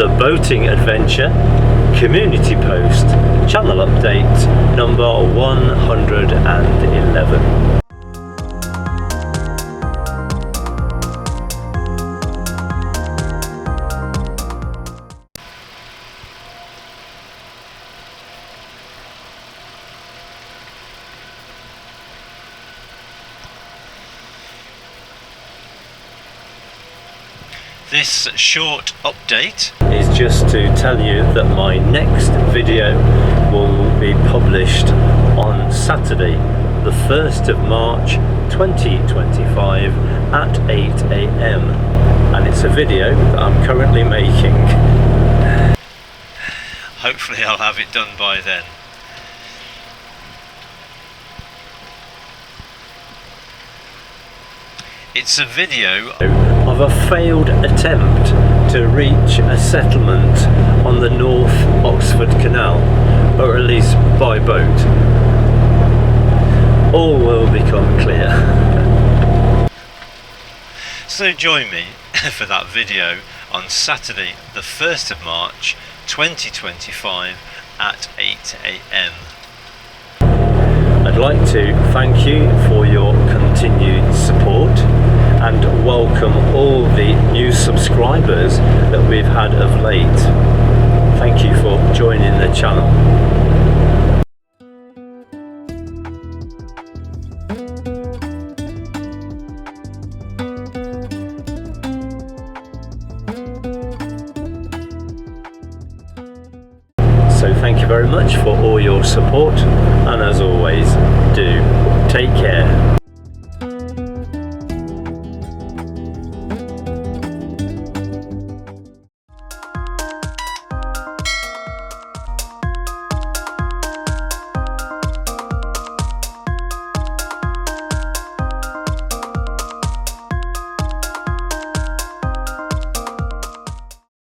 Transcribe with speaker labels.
Speaker 1: The Boating Adventure Community Post, channel update number 111. This short update is just to tell you that my next video will be published on Saturday, the 1st of March 2025 at 8 AM, and it's a video that I'm currently making. Hopefully I'll have it done by then. It's a video of a failed attempt to reach a settlement on the North Oxford Canal, or at least by boat. All will become clear. So join me for that video on Saturday, the 1st of March 2025 at 8 AM. I'd like to thank you for your continued support and welcome all the new subscribers that we've had of late. Thank you for joining the channel. So thank you very much for all your support, and as always, do take care.